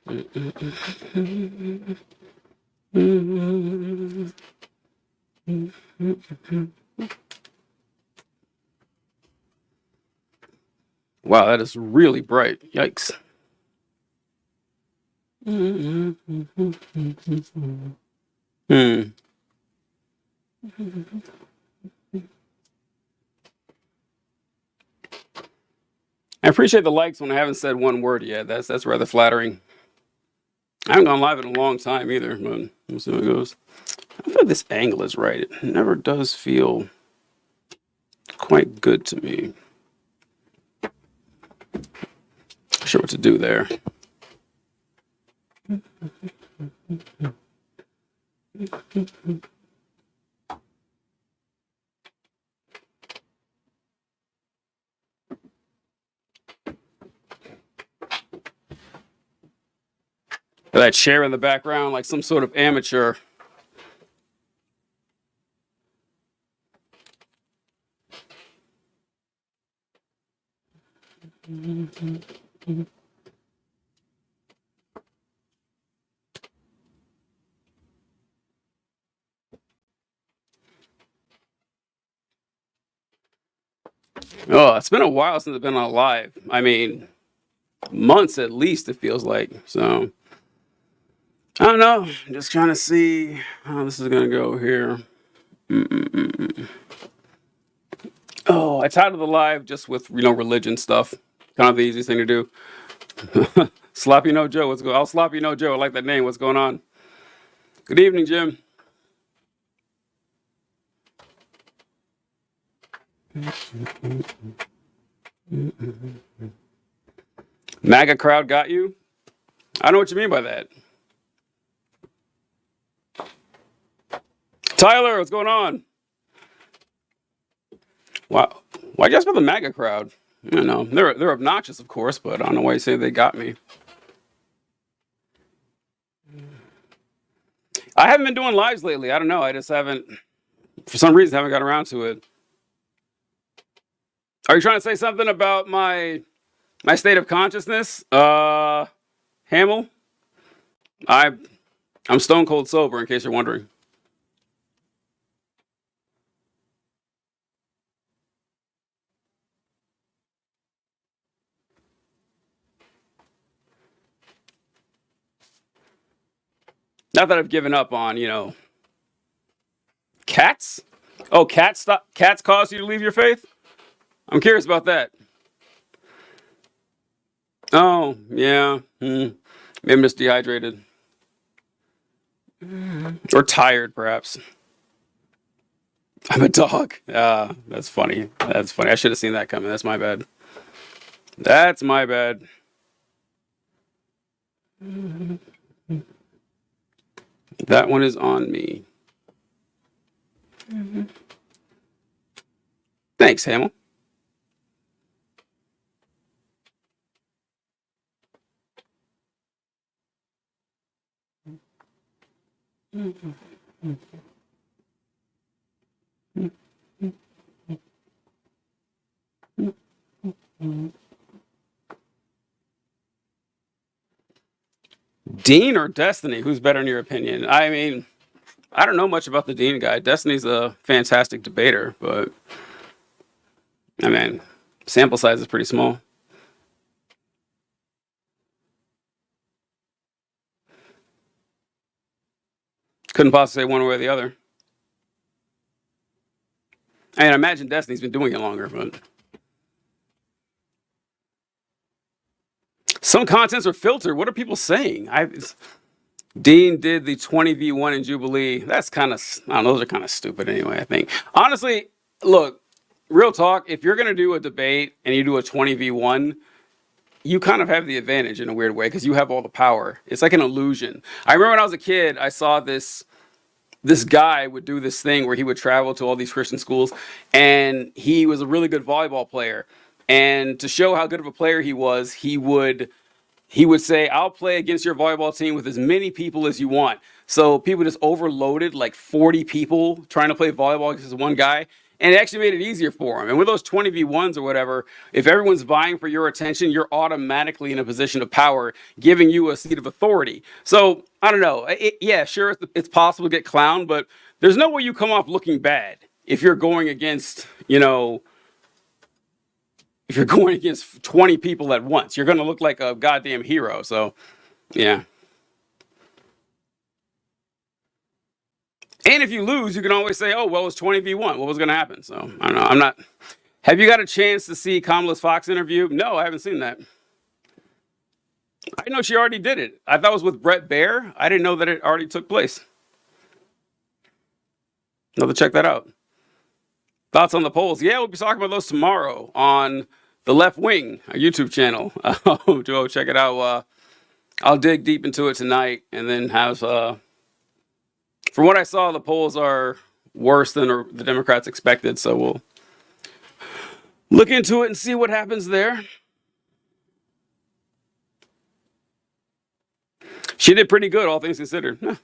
Wow, that is really bright. Yikes. Hmm. I appreciate the likes when I haven't said one word yet. That's rather flattering. I haven't gone live in a long time either, but we'll see how it goes. I feel like this angle is right. It never does feel quite good to me. Not sure what to do there. That chair in the background, like some sort of amateur. Oh, it's been a while since I've been on live. I mean, months at least, it feels like. So, I don't know. I'm just trying to see how this is going to go here. Mm-mm-mm. Oh, I titled the live just with, religion stuff. Kind of the easiest thing to do. Sloppy No Joe, what's going on? Sloppy No Joe, I like that name. What's going on? Good evening, Jim. MAGA crowd got you? I know what you mean by that. Tyler, what's going on? Wow. Why'd you ask about the MAGA crowd? I don't know. They're obnoxious, of course, but I don't know why you say they got me. I haven't been doing lives lately. I don't know. I just haven't, for some reason, haven't got around to it. Are you trying to say something about my state of consciousness? Hamill? I'm stone cold sober, in case you're wondering. Not that I've given up on, cats. Oh, cats cause you to leave your faith? I'm curious about that. Oh, yeah. Maybe I'm just dehydrated. Or tired, perhaps. I'm a dog. That's funny. That's funny. I should have seen that coming. That's my bad. That's my bad. That one is on me. Thanks, Hamill. Dean or Destiny? Who's better in your opinion? I mean, I don't know much about the Dean guy. Destiny's a fantastic debater, but I mean, sample size is pretty small. Couldn't possibly say one way or the other. I mean, I imagine Destiny's been doing it longer, but some contents are filtered. What are people saying? Dean did the 20v1 in Jubilee. That's kind of, I don't know, those are kind of stupid anyway, I think. Honestly, look, real talk, if you're going to do a debate and you do a 20v1, you kind of have the advantage in a weird way because you have all the power. It's like an illusion. I remember when I was a kid, I saw this guy would do this thing where he would travel to all these Christian schools, and he was a really good volleyball player. And to show how good of a player he was, he would say, I'll play against your volleyball team with as many people as you want. So people just overloaded like 40 people trying to play volleyball against one guy. and it actually made it easier for him. And with those 20v1s or whatever, if everyone's vying for your attention, you're automatically in a position of power, giving you a seat of authority. So I don't know. Yeah, sure, it's possible to get clowned, but there's no way you come off looking bad if you're going against, if you're going against 20 people at once. You're going to look like a goddamn hero. So, yeah. And if you lose, you can always say, oh, well, it's 20v1. What was going to happen? So, I don't know. I'm not. Have you got a chance to see Kamala's Fox interview? No, I haven't seen that. I know she already did it. I thought it was with Brett Baer. I didn't know that it already took place. I'll have to check that out. Thoughts on the polls? Yeah, we'll be talking about those tomorrow on The Left Wing, our YouTube channel. Go check it out. I'll dig deep into it tonight and then have, from what I saw, the polls are worse than the Democrats expected. So we'll look into it and see what happens there. She did pretty good, all things considered.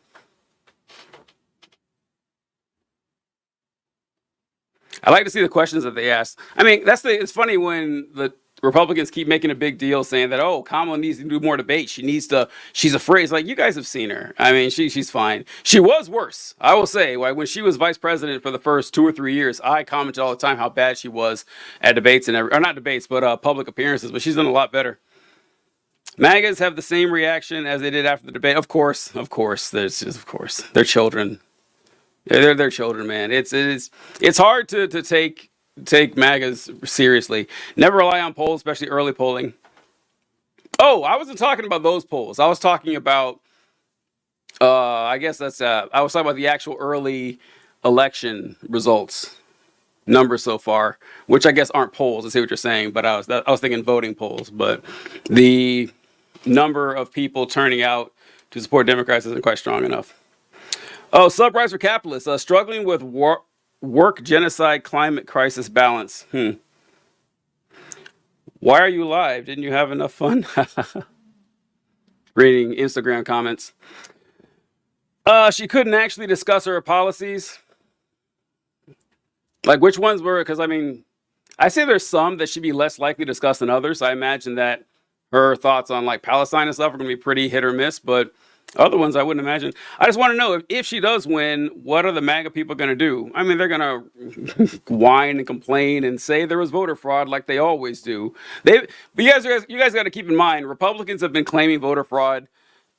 I like to see the questions that they ask. I mean, it's funny when the Republicans keep making a big deal saying that, oh, Kamala needs to do more debate. She's afraid. It's like, you guys have seen her. I mean, she's fine. She was worse. I will say, like, when she was vice president for the first 2 or 3 years, I commented all the time how bad she was at debates or not debates, but public appearances, but she's done a lot better. MAGAs have the same reaction as they did after the debate. Of course, they're children. They're children, man. It's hard to take MAGAs seriously. Never rely on polls, especially early polling. Oh, I wasn't talking about those polls. I was talking about, I was talking about the actual early election results numbers so far, which I guess aren't polls. I see what you're saying, but I was thinking voting polls. But the number of people turning out to support Democrats isn't quite strong enough. Oh, Subrise for Capitalists, struggling with work, genocide, climate crisis balance. Why are you live? Didn't you have enough fun? Reading Instagram comments. She couldn't actually discuss her policies. Like, which ones were, because I mean, I say there's some that should be less likely to discuss than others. I imagine that her thoughts on like Palestine and stuff are going to be pretty hit or miss, but other ones I wouldn't imagine. I just want to know if she does win, what are the MAGA people going to do? I mean, they're going to whine and complain and say there was voter fraud like they always do. But you guys got to keep in mind, Republicans have been claiming voter fraud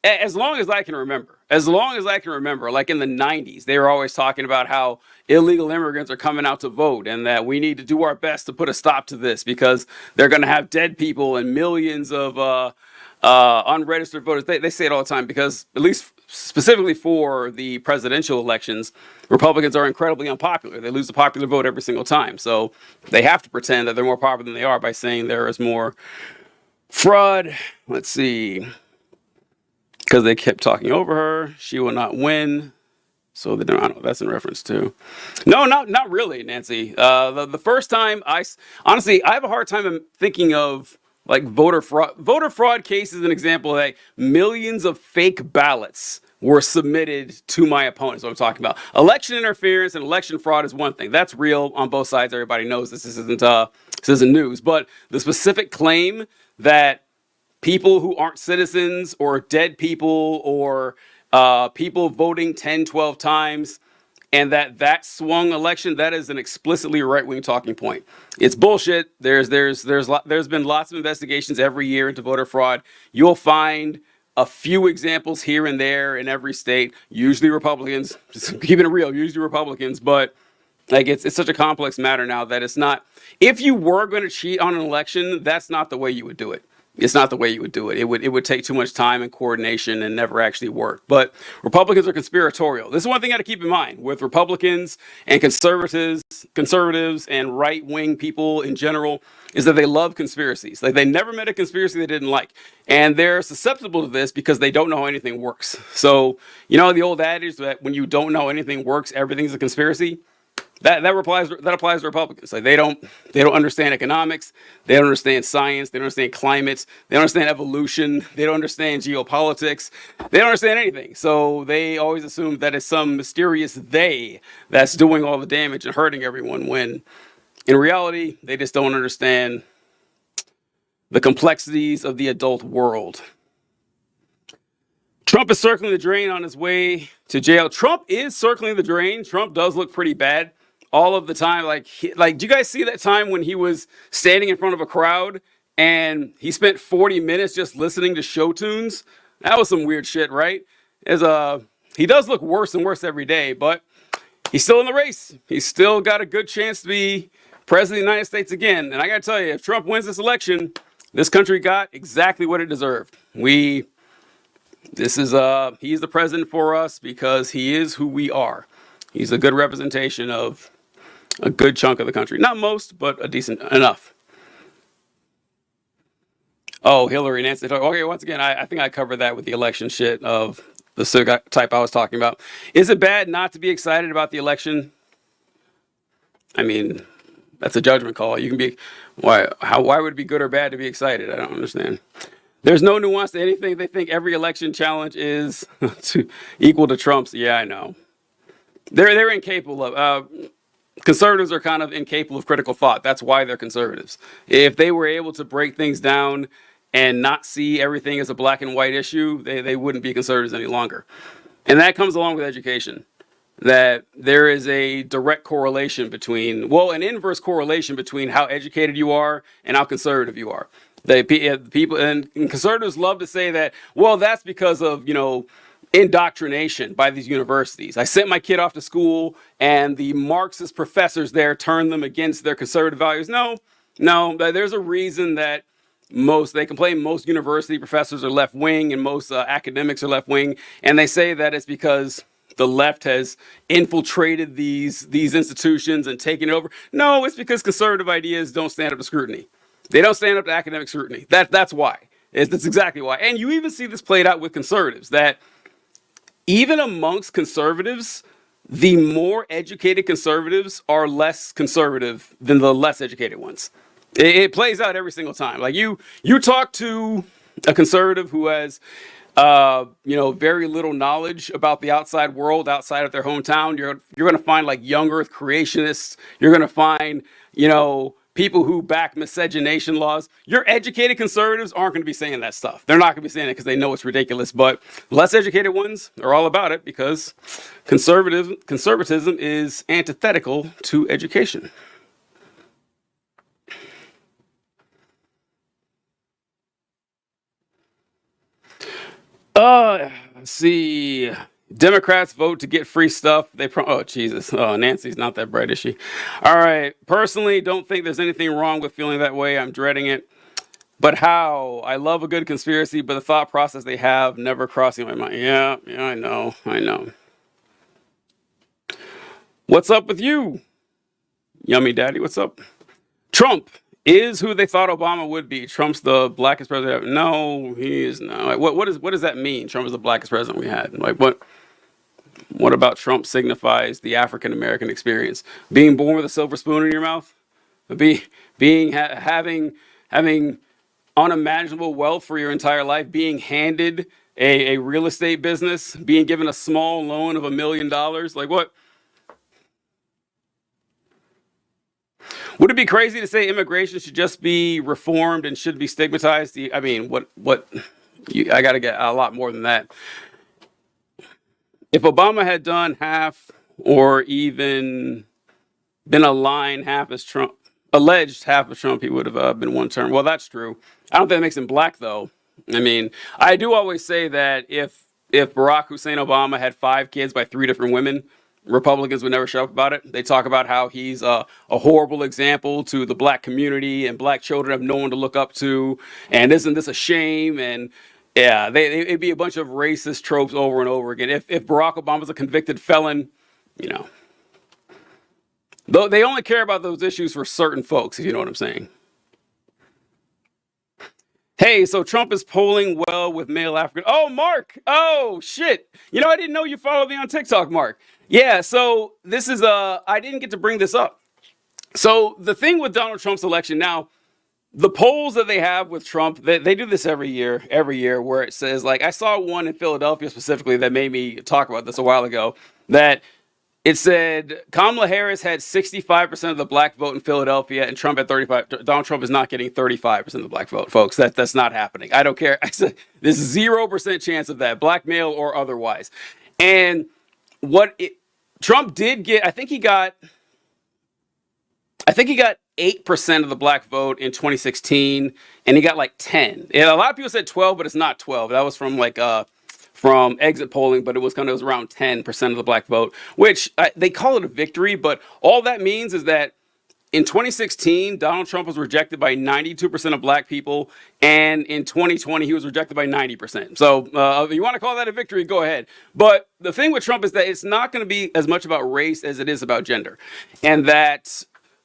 as long as I can remember. Like in the 90s, they were always talking about how illegal immigrants are coming out to vote and that we need to do our best to put a stop to this because they're going to have dead people and millions of unregistered voters. They say it all the time because, at least specifically for the presidential elections, Republicans are incredibly unpopular. They lose the popular vote every single time. So they have to pretend that they're more popular than they are by saying there is more fraud. Let's see. Because they kept talking over her. She will not win. So I don't know, that's in reference to. No, not really, Nancy. The first time honestly, I have a hard time thinking of like voter fraud. Voter fraud case is an example that millions of fake ballots were submitted to my opponents. What I'm talking about. Election interference and election fraud is one thing. That's real on both sides. Everybody knows this. This isn't news. But the specific claim that people who aren't citizens or dead people or people voting 10, 12 times, and that swung election, that is an explicitly right-wing talking point. It's bullshit. There's been lots of investigations every year into voter fraud. You'll find a few examples here and there in every state, usually Republicans, just keeping it real, usually Republicans, but like it's such a complex matter now that it's not, if you were going to cheat on an election, that's not the way you would do it. It's not the way you would do it. It would take too much time and coordination and never actually work. But Republicans are conspiratorial. This is one thing you got to keep in mind with Republicans and conservatives and right-wing people in general is that they love conspiracies. Like they never met a conspiracy they didn't like. And they're susceptible to this because they don't know how anything works. So, you know, the old adage that when you don't know anything works, everything's a conspiracy. That applies to Republicans. Like they don't understand economics, they don't understand science, they don't understand climates, they don't understand evolution, they don't understand geopolitics, they don't understand anything. So they always assume that it's some mysterious they that's doing all the damage and hurting everyone when in reality they just don't understand the complexities of the adult world. Trump is circling the drain on his way to jail. Trump is circling the drain. Trump does look pretty bad all of the time. Like, do you guys see that time when he was standing in front of a crowd and he spent 40 minutes just listening to show tunes? That was some weird shit, right? He does look worse and worse every day, but he's still in the race. He's still got a good chance to be president of the United States again. And I got to tell you, if Trump wins this election, this country got exactly what it deserved. He's the president for us because he is who we are. He's a good representation of a good chunk of the country. Not most, but a decent enough. Oh, Hillary, Nancy. Okay, once again, I think I covered that with the election shit of the type I was talking about. Is it bad not to be excited about the election? I mean, that's a judgment call. You can be, why would it be good or bad to be excited? I don't understand. There's no nuance to anything. They think every election challenge is equal to Trump's. Yeah, I know. They're incapable of. Conservatives are kind of incapable of critical thought. That's why they're conservatives. If they were able to break things down and not see everything as a black and white issue, they wouldn't be conservatives any longer. And that comes along with education. That there is a direct correlation between, an inverse correlation between how educated you are and how conservative you are. People and conservatives love to say that, that's because of, indoctrination by these universities. I sent my kid off to school and the Marxist professors there turned them against their conservative values. No, there's a reason that they complain most university professors are left wing and most academics are left wing. And they say that it's because the left has infiltrated these institutions and taken it over. No, it's because conservative ideas don't stand up to scrutiny. They don't stand up to academic scrutiny. That's why. That's exactly why. And you even see this played out with conservatives, that even amongst conservatives, the more educated conservatives are less conservative than the less educated ones. It plays out every single time. Like you talk to a conservative who has very little knowledge about the outside world outside of their hometown. You're going to find like young earth creationists. You're going to find, people who back miscegenation laws. Your educated conservatives aren't going to be saying that stuff. They're not going to be saying it because they know it's ridiculous. But less educated ones are all about it because conservatism is antithetical to education. Let's see. Democrats vote to get free stuff. Oh, Jesus. Oh, Nancy's not that bright, is she? All right. Personally, don't think there's anything wrong with feeling that way. I'm dreading it. But how? I love a good conspiracy, but the thought process they have never crossing my mind. Yeah, I know. What's up with you? Yummy Daddy, what's up? Trump is who they thought Obama would be. Trump's the blackest president. No, he is not. Like, what does that mean? Trump is the blackest president we had. Like, what about Trump signifies the African American experience? Being born with a silver spoon in your mouth, having unimaginable wealth for your entire life, being handed a real estate business, being given a small loan of $1 million. Like what? Would it be crazy to say immigration should just be reformed and should be stigmatized? I mean, I got to get a lot more than that. If Obama had done half or even been aligned half as Trump, alleged half of Trump, he would have been one term. Well, that's true. I don't think that makes him black, though. I mean, I do always say that if Barack Hussein Obama had 5 kids by 3 different women, Republicans would never shut up about it. They talk about how he's a horrible example to the black community and black children have no one to look up to. And isn't this a shame? And yeah, it'd be a bunch of racist tropes over and over again. If Barack Obama's a convicted felon, though they only care about those issues for certain folks, if you know what I'm saying. Hey, so Trump is polling well with male African. Oh, Mark. Oh, shit. I didn't know you followed me on TikTok, Mark. Yeah, so this is I didn't get to bring this up. So the thing with Donald Trump's election now, the polls that they have with Trump, they do this every year, where it says, like, I saw one in Philadelphia specifically that made me talk about this a while ago, that it said Kamala Harris had 65% of the black vote in Philadelphia, and Trump had 35. Donald Trump is not getting 35% of the black vote, folks. That's not happening. I don't care. I said there's 0% chance of that, black male or otherwise. And what Trump did get, I think he got 8% of the black vote in 2016, and he got like 10. And a lot of people said 12, but it's not 12. That was from exit polling, but it was around 10% of the black vote, which they call it a victory, but all that means is that in 2016, Donald Trump was rejected by 92% of black people, and in 2020, he was rejected by 90%. So if you want to call that a victory, go ahead. But the thing with Trump is that it's not going to be as much about race as it is about gender, and that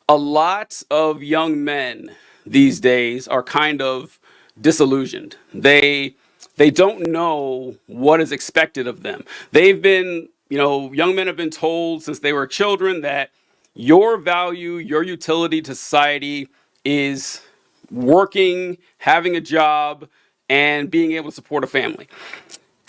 a lot of young men these days are kind of disillusioned. They don't know what is expected of them. Young men have been told since they were children that your value, your utility to society is working, having a job, and being able to support a family.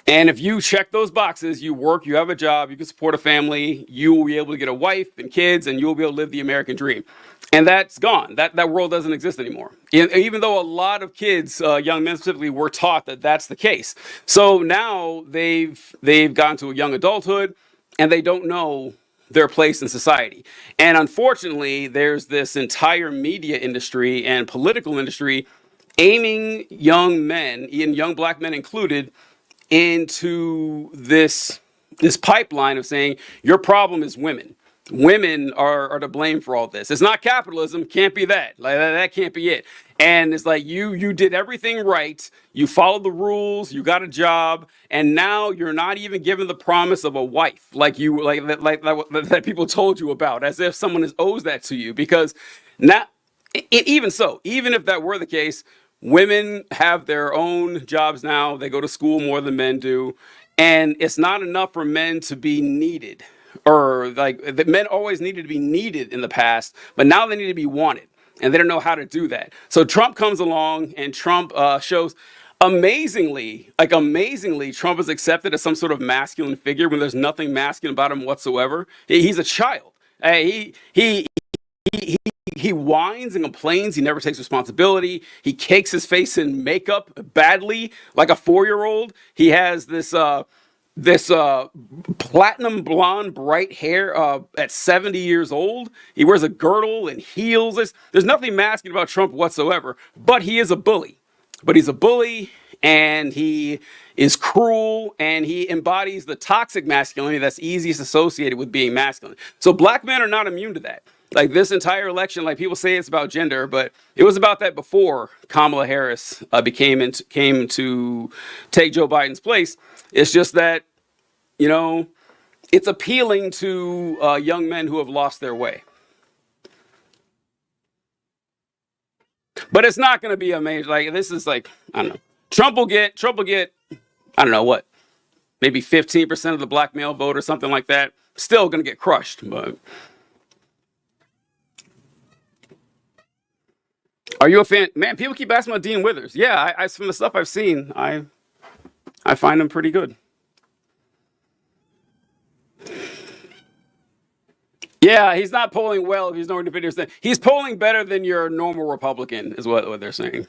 And if you check those boxes, you work, you have a job, you can support a family, you will be able to get a wife and kids, and you'll be able to live the American dream. And that's gone. That world doesn't exist anymore. Even though a lot of kids, young men specifically, were taught that that's the case. So now they've gotten to a young adulthood, and they don't know their place in society. And unfortunately, there's this entire media industry and political industry aiming young men, and young black men included, into this pipeline of saying your problem is women. Women are to blame for all this. It's not capitalism. Can't be that. Like that can't be it. And it's like you did everything right. You followed the rules. You got a job, and now you're not even given the promise of a wife, like that people told you about, as if someone owes that to you. Because now, even so, even if that were the case, women have their own jobs now. They go to school more than men do. And it's not enough for men to be needed, or like the men always needed to be needed in the past, but now they need to be wanted. And they don't know how to do that. So Trump comes along, and Trump shows amazingly, Trump is accepted as some sort of masculine figure when there's nothing masculine about him whatsoever. He's a child. He whines and complains. He never takes responsibility. He cakes his face in makeup badly, like a 4-year-old. He has this platinum blonde, bright hair at 70 years old. He wears a girdle and heels. There's nothing masculine about Trump whatsoever, but he is a bully. But he's a bully, and he is cruel, and he embodies the toxic masculinity that's easiest associated with being masculine. So black men are not immune to that. Like this entire election, like people say it's about gender, but it was about that before Kamala Harris came to take Joe Biden's place. It's just that, it's appealing to young men who have lost their way. But it's not going to be a major, like, this is like, I don't know. Trump will get, I don't know what, maybe 15% of the black male vote or something like that. Still going to get crushed. But are you a fan? Man, people keep asking about Dean Withers. Yeah, I from the stuff I've seen, I find him pretty good. Yeah, he's not polling well if he's nowhere near 50%. He's polling better than your normal Republican, is what they're saying.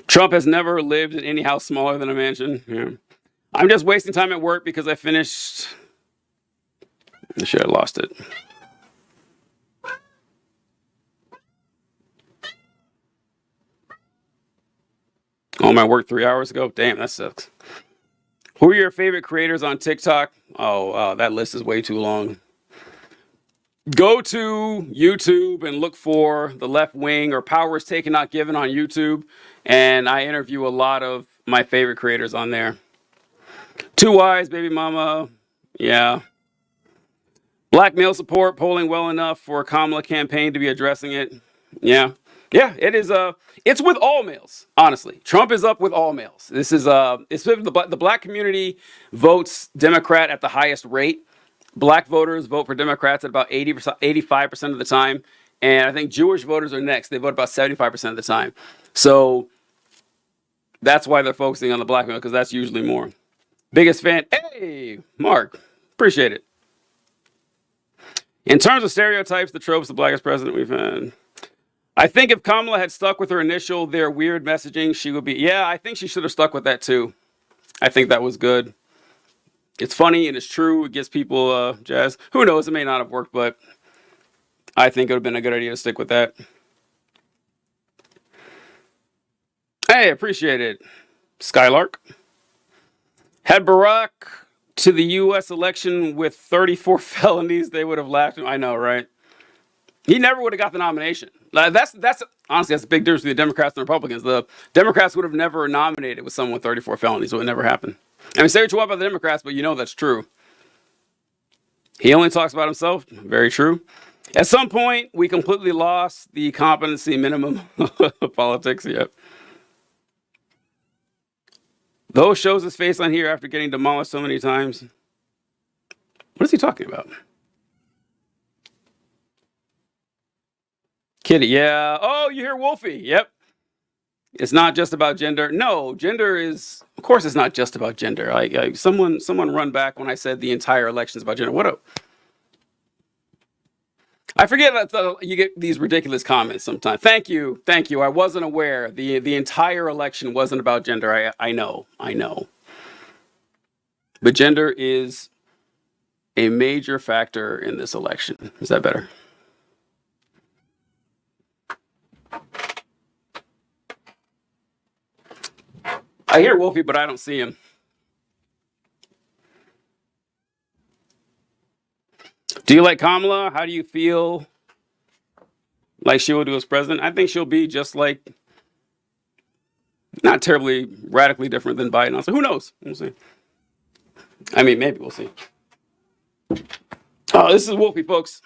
Trump has never lived in any house smaller than a mansion. Yeah. I'm just wasting time at work because I finished. I should have lost it. Oh, my work 3 hours ago? Damn, that sucks. Who are your favorite creators on TikTok? Oh, that list is way too long. Go to YouTube and look for The Left Wing or Power is Taken Not Given on YouTube. And I interview a lot of my favorite creators on there. Two Wise, Baby Mama. Yeah. Black male support polling well enough for a Kamala campaign to be addressing it. Yeah. Yeah, it is. It's with all males. Honestly, Trump is up with all males. This is it's with the black community votes Democrat at the highest rate. Black voters vote for Democrats at about 80%, 85% of the time, and I think Jewish voters are next. They vote about 75% of the time. So that's why they're focusing on the black male because that's usually more. Biggest fan. Hey, Mark, appreciate it. In terms of stereotypes, the tropes, the blackest president we've had. I think if Kamala had stuck with her initial, their weird messaging, she would be. Yeah, I think she should have stuck with that too. I think that was good. It's funny and it's true. It gives people jazz. Who knows? It may not have worked, but I think it would have been a good idea to stick with that. Hey, appreciate it. Skylark. Had Barack to the U.S. election with 34 felonies, they would have laughed. I know, right? He never would have got the nomination. That's honestly that's a big difference between the Democrats and the Republicans. The Democrats would have never nominated with someone with 34 felonies, so it never happened. I mean, say what you want about the Democrats, but you know that's true. He only talks about himself. Very true. At some point, we completely lost the competency minimum of politics. Yep. Those shows his face on here after getting demolished so many times. What is he talking about? Kitty, yeah. Oh, you hear Wolfie. Yep. It's not just about gender. No, gender is, of course, it's not just about gender. Someone run back when I said the entire election is about gender. What up? I forget that you get these ridiculous comments sometimes. Thank you. I wasn't aware. The entire election wasn't about gender. I know. But gender is a major factor in this election. Is that better? I hear Wolfie, but I don't see him. Do you like Kamala? How do you feel like she will do as president? I think she'll be just like, not terribly radically different than Biden. So who knows? We'll see. I mean, maybe we'll see. Oh, this is Wolfie, folks.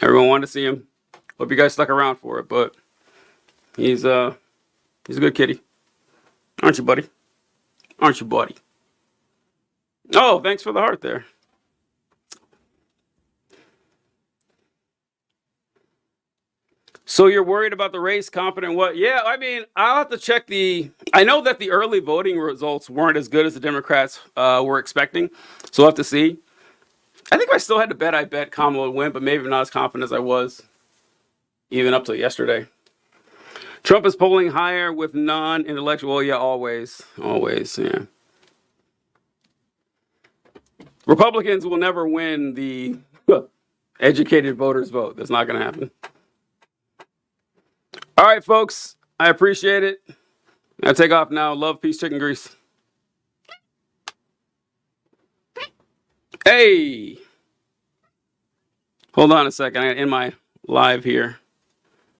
Everyone wanted to see him. Hope you guys stuck around for it, but he's a good kitty. Aren't you, buddy? Aren't you, buddy? Oh, thanks for the heart there. So you're worried about the race, confident what? Yeah, I mean, I'll have to check I know that the early voting results weren't as good as the Democrats were expecting, so we'll have to see. I think if I still had to bet, I bet Kamala would win, but maybe not as confident as I was even up till yesterday. Trump is polling higher with non-intellectual. Yeah, always, yeah. Republicans will never win the educated voters vote. That's not going to happen. All right, folks. I appreciate it. I'll take off now. Love, peace, chicken grease. Hey. Hold on a second. I got to end my live here.